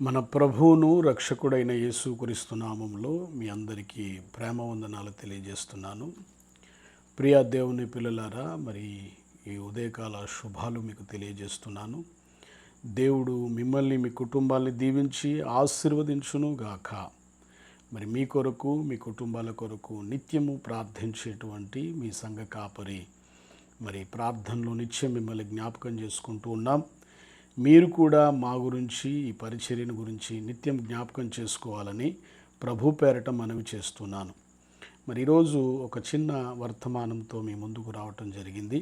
మన ప్రభువును రక్షకుడైన యేసుక్రీస్తు నామములో మీ అందరికీ ప్రేమ వందనాలు తెలియజేస్తున్నాను. ప్రియ దేవుని పిల్లలారా, మరి ఈ ఉదయకాల శుభాలు మీకు తెలియజేస్తున్నాను. దేవుడు మిమ్మల్ని మీ కుటుంబాన్ని దీవించి ఆశీర్వదించును గాక. మరి మీ కొరకు మీ కుటుంబాల కొరకు నిత్యము ప్రార్థించేటువంటి మీ సంఘ కాపరి మరి ప్రార్థనలో నిత్యం మిమ్మల్ని జ్ఞాపకం చేసుకుంటూ ఉన్నాం. మీరు కూడా మా గురించి ఈ పరిచర్యను గురించి నిత్యం జ్ఞాపకం చేసుకోవాలని ప్రభు పేరట మనవి చేస్తున్నాను. మరి ఈరోజు ఒక చిన్న వర్తమానంతో మీ ముందుకు రావటం జరిగింది.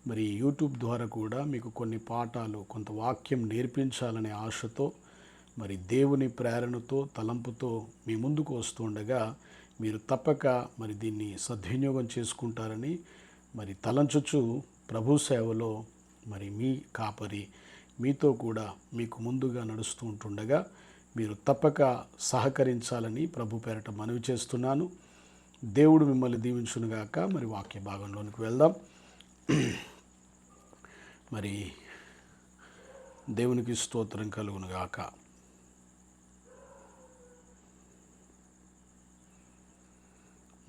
మరి యూట్యూబ్ ద్వారా కూడా మీకు కొన్ని పాఠాలు, కొంత వాక్యం నేర్పించాలనే ఆశతో, మరి దేవుని ప్రేరణతో, తలంపుతో మీ ముందుకు వస్తుండగా మీరు తప్పక మరి దీన్ని సద్వినియోగం చేసుకుంటారని మరి తలంచుచు ప్రభు సేవలో మరి మీ కాపరి మీతో కూడా మీకు ముందుగా నడుస్తూ ఉంటుండగా మీరు తప్పక సహకరించాలని ప్రభు పేరట మనవి చేస్తున్నాను. దేవుడు మిమ్మల్ని దీవించునుగాక. మరి వాక్య భాగంలోనికి వెళ్దాం. మరి దేవునికి స్తోత్రం కలుగునుగాక.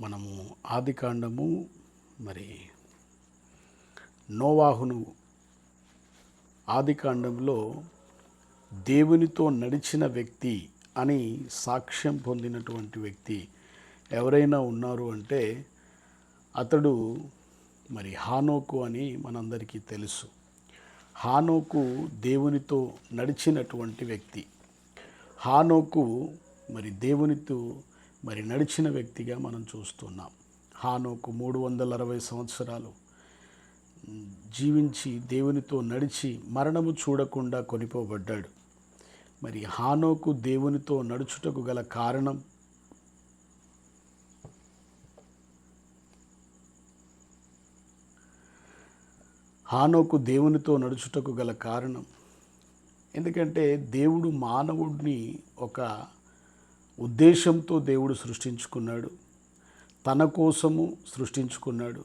మనము ఆదికాండము మరి నోవాహును ఆదికాండంలో దేవునితో నడిచిన వ్యక్తి అని సాక్ష్యం పొందినటువంటి వ్యక్తి ఎవరైనా ఉన్నారు అంటే అతడు మరి హానోకు అని మనందరికీ తెలుసు. హానోకు దేవునితో నడిచినటువంటి వ్యక్తి. హానోకు మరి దేవునితో మరి నడిచిన వ్యక్తిగా మనం చూస్తున్నాం. హానోకు 360 సంవత్సరాలు జీవించి దేవునితో నడిచి మరణము చూడకుండా కొనిపోబడ్డాడు. మరి హానోకు దేవునితో నడుచుటకు గల కారణం ఎందుకంటే దేవుడు మానవుడిని ఒక ఉద్దేశంతో దేవుడు సృష్టించుకున్నాడు. తన కోసము సృష్టించుకున్నాడు.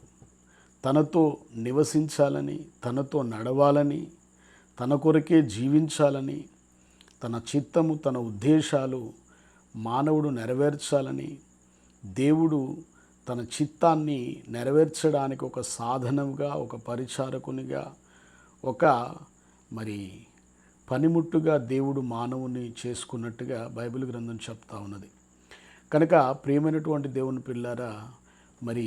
తనతో నివసించాలని, తనతో నడవాలని, తన కొరకే జీవించాలని, తన చిత్తము, తన ఉద్దేశాలు మానవుడు నెరవేర్చాలని దేవుడు తన చిత్తాన్ని నెరవేర్చడానికి ఒక సాధనంగా, ఒక పరిచారకునిగా, ఒక మరి పనిముట్టుగా దేవుడు మానవుని చేసుకున్నట్టుగా బైబిల్ గ్రంథం చెప్తా ఉన్నది. కనుక ప్రియమైనటువంటి దేవుని పిల్లారా, మరి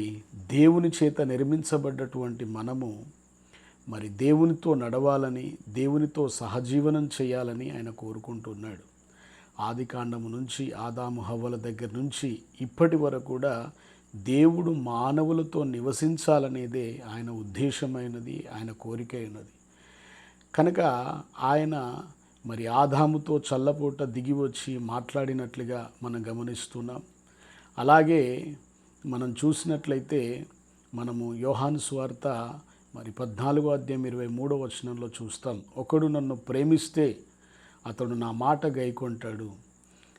దేవుని చేత నిర్మించబడ్డటువంటి మనము మరి దేవునితో నడవాలని, దేవునితో సహజీవనం చేయాలని ఆయన కోరుకుంటున్నాడు. ఆదికాండము నుంచి, ఆదాము హవ్వల దగ్గర నుంచి ఇప్పటి వరకు కూడా దేవుడు మానవులతో నివసించాలనేదే ఆయన ఉద్దేశమైనది, ఆయన కోరిక అయినది. కనుక ఆయన మరి ఆదాముతో చల్లపూట దిగి వచ్చి మాట్లాడినట్లుగా మనం గమనిస్తున్నాం. అలాగే మనం చూసినట్లయితే మనము యోహాను సువార్త మరి 14వ అధ్యాయం 23వ వచనంలో చూస్తాం. ఒకడు నన్ను ప్రేమిస్తే అతడు నా మాట గైకొంటాడు,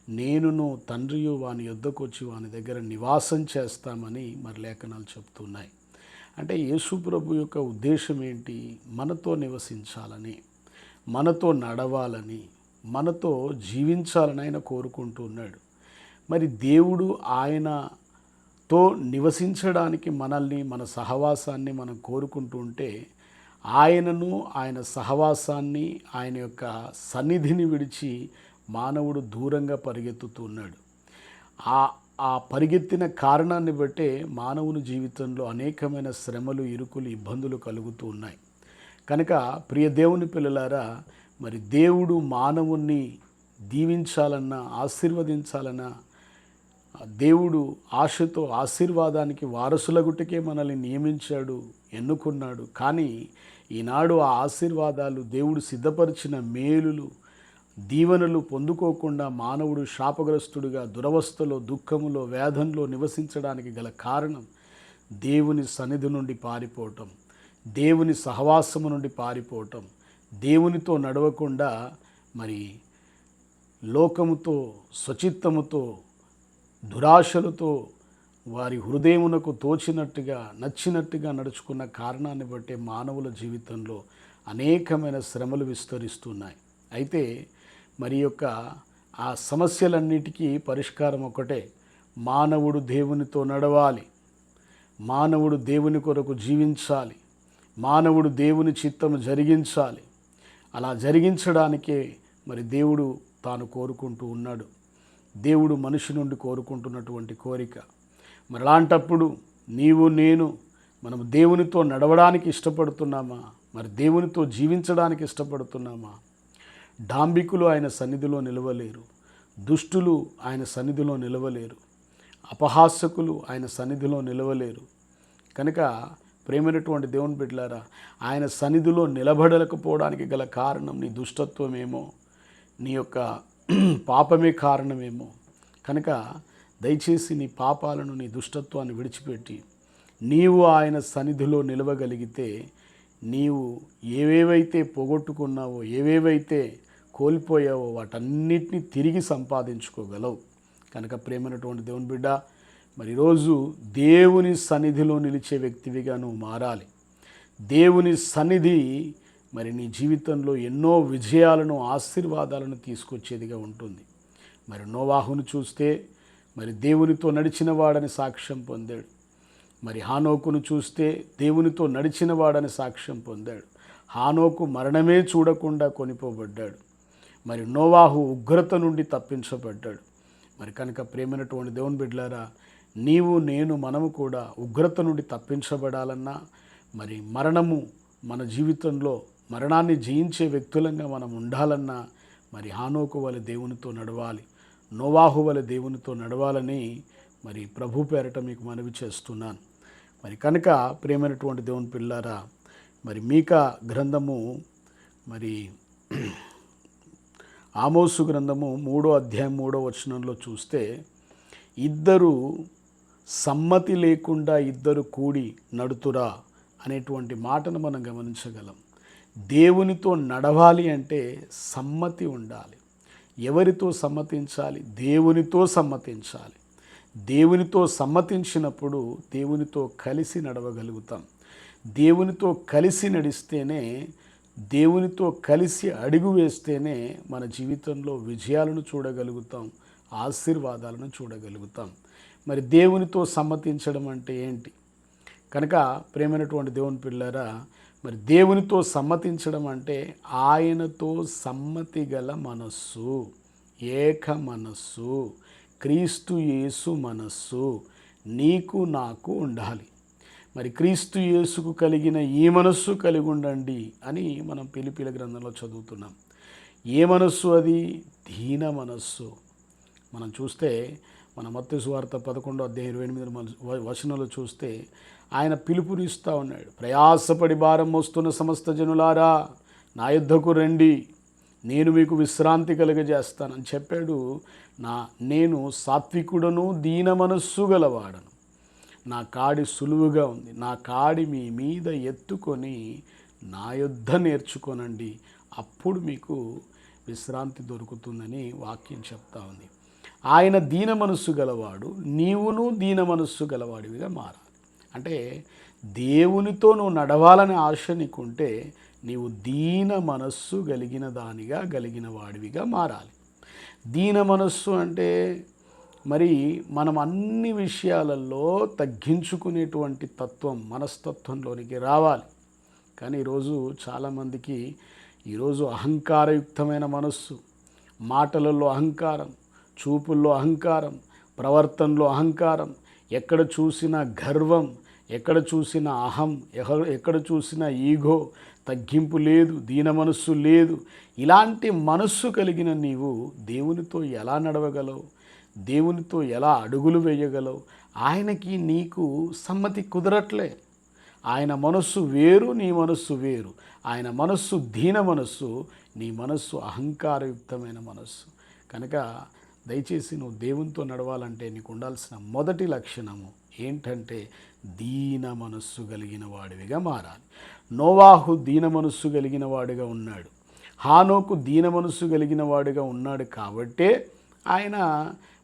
నేనును తండ్రియు వాని యొద్దకు వచ్చి వాని దగ్గర నివాసం చేస్తామని మరి లేఖనాలు చెప్తున్నాయి. అంటే యేసు ప్రభు యొక్క ఉద్దేశం ఏంటి? మనతో నివసించాలని, మనతో నడవాలని, మనతో జీవించాలని ఆయన కోరుకుంటూ ఉన్నాడు. మరి దేవుడు ఆయనతో నివసించడానికి మనల్ని, మన సహవాసాన్ని మనం కోరుకుంటూ ఉంటే ఆయనను, ఆయన సహవాసాన్ని, ఆయన యొక్క సన్నిధిని విడిచి మానవుడు దూరంగా పరిగెత్తుతున్నాడు. ఆ పరిగెత్తిన కారణాన్ని బట్టే మానవుని జీవితంలో అనేకమైన శ్రమలు, ఇరుకులు, ఇబ్బందులు కలుగుతూ ఉన్నాయి. కనుక ప్రియ దేవుని పిల్లలారా, మరి దేవుడు మానవుణ్ణి దీవించాలన్నా, ఆశీర్వదించాలన్నా దేవుడు ఆశతో ఆశీర్వాదానికి వారసులగుటకే మనల్ని నియమించాడు, ఎన్నుకున్నాడు. కానీ ఈనాడు ఆ ఆశీర్వాదాలు, దేవుడు సిద్ధపరిచిన మేలులు, దీవెనలు పొందుకోకుండా మానవుడు శాపగ్రస్తుడిగా దురవస్థలో, దుఃఖములో, వేదనలో నివసించడానికి గల కారణం దేవుని సన్నిధి నుండి పారిపోవటం, దేవుని సహవాసము నుండి పారిపోవటం, దేవునితో నడవకుండా మరి లోకముతో, స్వచిత్తముతో, దురాశలతో వారి హృదయమునకు తోచినట్టుగా, నచ్చినట్టుగా నడుచుకున్న కారణాన్ని బట్టే మానవుల జీవితంలో అనేకమైన శ్రమలు విస్తరిస్తున్నాయి. అయితే మరి యొక్క ఆ సమస్యలన్నిటికీ పరిష్కారం ఒకటే, మానవుడు దేవునితో నడవాలి, మానవుడు దేవుని కొరకు జీవించాలి, మానవుడు దేవుని చిత్తము జరిగించాలి. అలా జరిగించడానికే మరి దేవుడు తాను కోరుకుంటూ ఉన్నాడు. దేవుడు మనిషి నుండి కోరుకుంటున్నటువంటి కోరిక. మరి అలాంటప్పుడు నీవు నేను మనం దేవునితో నడవడానికి ఇష్టపడుతున్నామా? మరి దేవునితో జీవించడానికి ఇష్టపడుతున్నామా? డాంబికులు ఆయన సన్నిధిలో నిలవలేరు, దుష్టులు ఆయన సన్నిధిలో నిలవలేరు, అపహాసకులు ఆయన సన్నిధిలో నిలవలేరు. కనుక ప్రేమైనటువంటి దేవుని బిడ్డలారా, ఆయన సన్నిధిలో నిలబడలేకపోవడానికి గల కారణం నీ దుష్టత్వమేమో, నీ యొక్క పాపమే కారణమేమో. కనుక దయచేసి నీ పాపాలను, నీ దుష్టత్వాన్ని విడిచిపెట్టి నీవు ఆయన సన్నిధిలో నిలవగలిగితే నీవు ఏవేవైతే పోగొట్టుకున్నావో, ఏవేవైతే కోల్పోయావో వాటన్నిటిని తిరిగి సంపాదించుకోగలవు. కనుక ప్రేమైనటువంటి దేవుని బిడ్డ, మరి ఈరోజు దేవుని సన్నిధిలో నిలిచే వ్యక్తివిగా నువ్వు మారాలి. దేవుని సన్నిధి మరి నీ జీవితంలో ఎన్నో విజయాలను, ఆశీర్వాదాలను తీసుకొచ్చేదిగా ఉంటుంది. మరి నోవాహును చూస్తే మరి దేవునితో నడిచిన వాడని సాక్ష్యం పొందాడు. మరి హానోకును చూస్తే దేవునితో నడిచిన వాడని సాక్ష్యం పొందాడు. హానోకు మరణమే చూడకుండా కొనిపోబడ్డాడు. మరి నోవాహు ఉగ్రత నుండి తప్పించబడ్డాడు. మరి కనుక ప్రేమైనటువంటి దేవుని బిడ్డలారా, నీవు నేను మనము కూడా ఉగ్రత నుండి తప్పించబడాలన్నా, మరి మరణము మన జీవితంలో మరణాన్ని జయించే వ్యక్తులంగా మనం ఉండాలన్నా మరి హానోకు వలె దేవునితో నడవాలి, నోవాహు వలె దేవునితో నడవాలని మరి ప్రభు పేరట మీకు మనవి చేస్తున్నాను. మరి కనుక ప్రేమైనటువంటి దేవుని పిల్లారా, మరి మీకా గ్రంథము, మరి ఆమోసు గ్రంథము 3వ అధ్యాయం 3వ వచనంలో చూస్తే, ఇద్దరు సమ్మతి లేకుండా ఇద్దరు కూడి నడుతురా అనేటువంటి మాటను మనం గమనించగలం. దేవునితో నడవాలి అంటే సమ్మతి ఉండాలి. ఎవరితో సమ్మతించాలి? దేవునితో సమ్మతించాలి. దేవునితో సమ్మతించినప్పుడు దేవునితో కలిసి నడవగలుగుతాం. దేవునితో కలిసి నడిస్తేనే, దేవునితో కలిసి అడుగు వేస్తేనే మన జీవితంలో విజయాలను చూడగలుగుతాం, ఆశీర్వాదాలను చూడగలుగుతాం. మరి దేవునితో సమ్మతించడం అంటే ఏంటి? కనుక ప్రేమైనటువంటి దేవుని పిల్లారా, మరి దేవునితో సమ్మతించడం అంటే ఆయనతో సమ్మతి గల మనస్సు, ఏక మనస్సు, క్రీస్తు యేసు మనస్సు నీకు నాకు ఉండాలి. మరి క్రీస్తు యేసుకు కలిగిన ఈ మనస్సు కలిగి ఉండండి అని మనం పిలిపిల గ్రంథంలో చదువుతున్నాం. ఏ మనస్సు అది? దీన మనస్సు. మనం చూస్తే మన మత్తయి సువార్త 11వ అధ్యాయం 28వ వచనంలో చూస్తే ఆయన పిలుపునిస్తూ ఉన్నాడు. ప్రయాసపడి భారం మోస్తున్న సమస్త జనులారా నా యుద్ధకు రండి, నేను మీకు విశ్రాంతి కలుగజేస్తానని చెప్పాడు. నేను సాత్వికుడను, దీన మనస్సు గలవాడను, నా కాడి సులువుగా ఉంది, నా కాడి మీ మీద ఎత్తుకొని నా యుద్ధ నేర్చుకోనండి, అప్పుడు మీకు విశ్రాంతి దొరుకుతుందని వాక్యం చెప్తా ఉంది. ఆయన దీన మనస్సు గలవాడు, నీవును దీన మనస్సు గలవాడివిగా మారాలి. అంటే దేవునితో నువ్వు నడవాలనే ఆశ నీకుంటే నీవు దీన మనస్సు కలిగిన వాడివిగా మారాలి. దీన మనస్సు అంటే మరి మనం అన్ని విషయాలలో తగ్గించుకునేటువంటి తత్వం, మనస్తత్వంలోనికి రావాలి. కానీ ఈరోజు చాలామందికి ఈరోజు అహంకారయుక్తమైన మనస్సు, మాటలలో అహంకారం, చూపుల్లో అహంకారం, ప్రవర్తనలో అహంకారం, ఎక్కడ చూసినా గర్వం, ఎక్కడ చూసినా అహం, ఎక్కడ చూసినా ఈగో, తగ్గింపు లేదు, దీన మనస్సు లేదు. ఇలాంటి మనస్సు కలిగిన నీవు దేవునితో ఎలా నడవగలవు? దేవునితో ఎలా అడుగులు వేయగలవు? ఆయనకి నీకు సమ్మతి కుదరట్లే. ఆయన మనస్సు వేరు, నీ మనస్సు వేరు. ఆయన మనస్సు దీన మనస్సు, నీ మనస్సు అహంకారయుక్తమైన మనస్సు. కనుక దయచేసి నువ్వు దేవునితో నడవాలంటే నీకు ఉండాల్సిన మొదటి లక్షణము ఏంటంటే దీన మనస్సు కలిగిన వాడివిగా మారాలి. నోవాహు దీన మనస్సు కలిగిన వాడిగా ఉన్నాడు, హానోకు దీన మనస్సు కలిగిన వాడిగా ఉన్నాడు. కాబట్టే ఆయన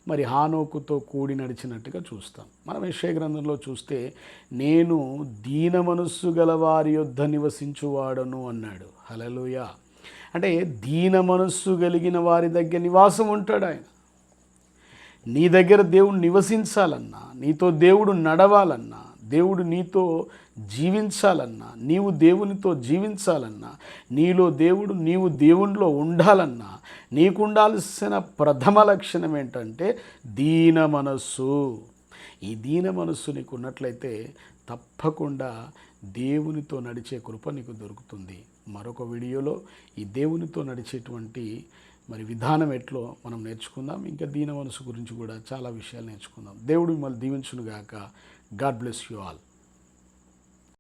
మరి హానోకుతో కూడి నడిచినట్టుగా చూస్తాం. మనం యెషయా గ్రంథంలో చూస్తే నేను దీన మనస్సు గల వారి యొద్ద నివసించువాడను అన్నాడు. హల్లెలూయా. అంటే దీన మనస్సు కలిగిన వారి దగ్గర నివాసం ఉంటాడు ఆయన. నీ దగ్గర దేవుడు నివసించాలన్నా, నీతో దేవుడు నడవాలన్నా, దేవుడు నీతో జీవించాలన్నా, నీవు దేవునితో జీవించాలన్నా, నీలో దేవుడు నీవు దేవునిలో ఉండాలన్నా, నీకు ఉండాల్సిన ప్రథమ లక్షణం ఏంటంటే దీన మనస్సు. ఈ దీన మనస్సు నీకు ఉన్నట్లయితే తప్పకుండా దేవునితో నడిచే కృప నీకు దొరుకుతుంది. మరొక వీడియోలో ఈ దేవునితో నడిచేటువంటి విధానం ఎట్లో మనం నేర్చుకుందాం. ఇంకా దీన మనసు గురించి కూడా చాలా విషయాలు నేర్చుకుందాం. దేవుడు మిమ్మల్ని దీవించునుగాక. God bless you all.